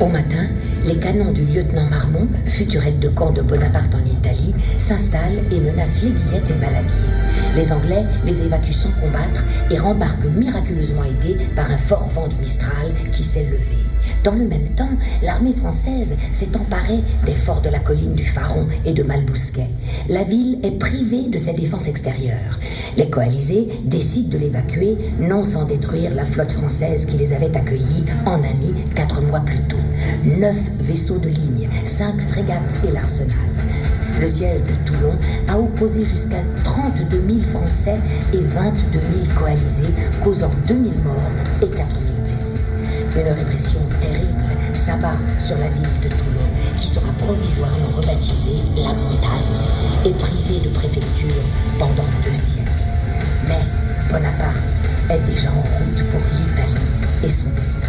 Au matin, les canons du lieutenant Marmont, futur aide de camp de Bonaparte en Italie, s'installent et menacent l'Aiguillette et Balaguier. Les Anglais les évacuent sans combattre et rembarquent miraculeusement aidés par un fort vent de Mistral qui s'est levé. Dans le même temps, l'armée française s'est emparée des forts de la colline du Faron et de Malbousquet. La ville est privée de ses défenses extérieures. Les coalisés décident de l'évacuer, non sans détruire la flotte française qui les avait accueillis en amis 4 mois plus tôt. 9 vaisseaux de ligne, 5 frégates et l'arsenal. Le siège de Toulon a opposé jusqu'à 32 000 Français et 22 000 coalisés, causant 2 000 morts et 4 000 blessés. Une répression terrible s'abat sur la ville de Toulon, qui sera provisoirement rebaptisée La Montagne et privée de préfecture pendant 2 siècles. Mais Bonaparte est déjà en route pour l'Italie et son destin.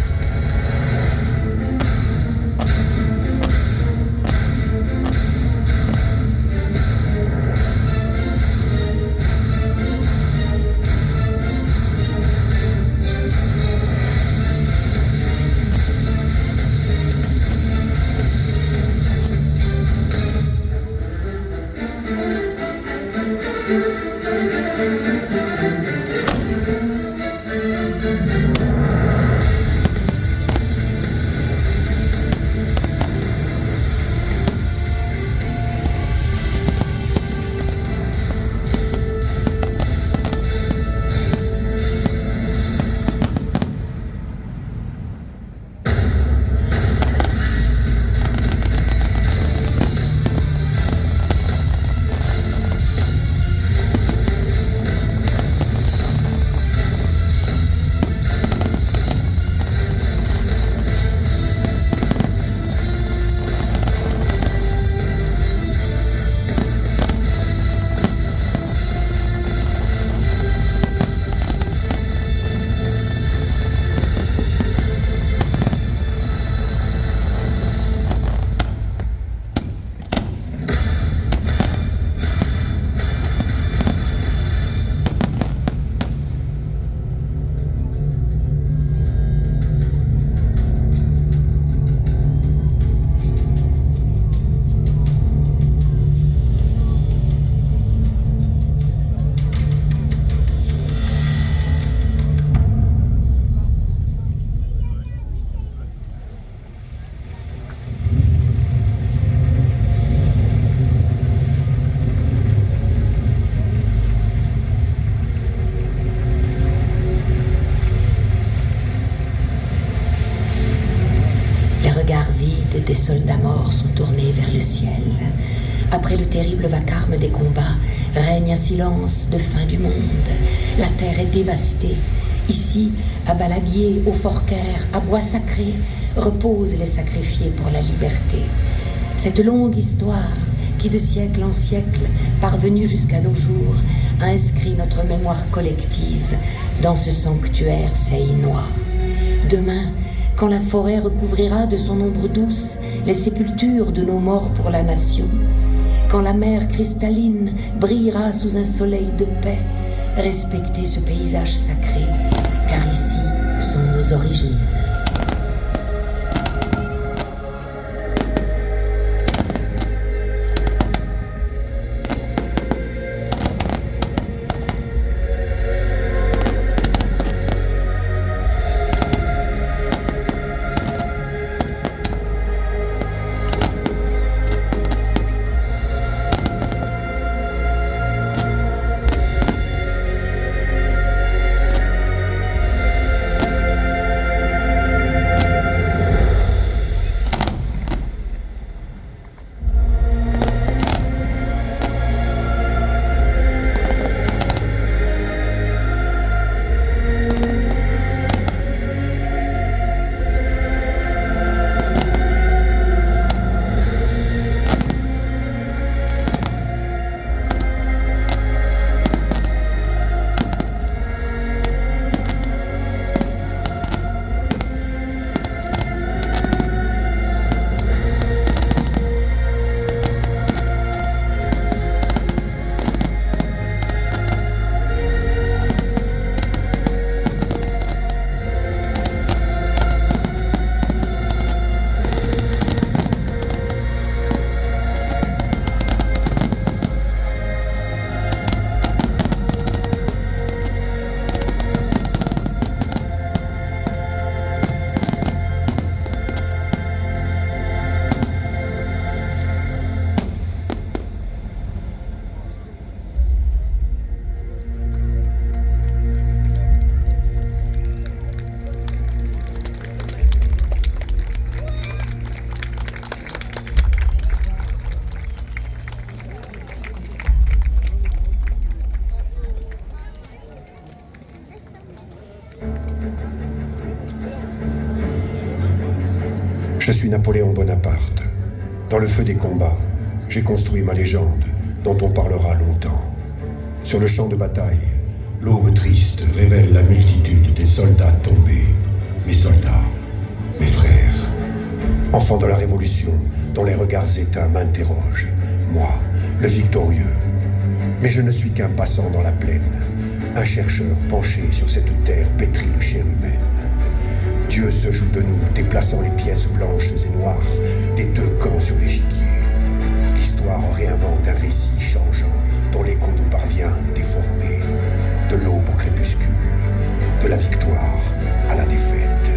Des soldats morts sont tournés vers le ciel. Après le terrible vacarme des combats, règne un silence de fin du monde. La terre est dévastée. Ici, à Balaguier, au Fort-Caire, à Bois-Sacré, reposent les sacrifiés pour la liberté. Cette longue histoire, qui de siècle en siècle, parvenue jusqu'à nos jours, a inscrit notre mémoire collective dans ce sanctuaire seinois. Demain, quand la forêt recouvrira de son ombre douce les sépultures de nos morts pour la nation, quand la mer cristalline brillera sous un soleil de paix, respectez ce paysage sacré, car ici sont nos origines. Je suis Napoléon Bonaparte. Dans le feu des combats, j'ai construit ma légende, dont on parlera longtemps. Sur le champ de bataille, l'aube triste révèle la multitude des soldats tombés. Mes soldats, mes frères. Enfants de la Révolution, dont les regards éteints m'interrogent. Moi, le victorieux. Mais je ne suis qu'un passant dans la plaine, un chercheur penché sur cette terre pétrie de chair humaine. Dieu se joue de nous, déplaçant les pièces blanches et noires des deux camps sur l'échiquier. L'histoire réinvente un récit changeant, dont l'écho nous parvient déformé. De l'aube au crépuscule, de la victoire à la défaite.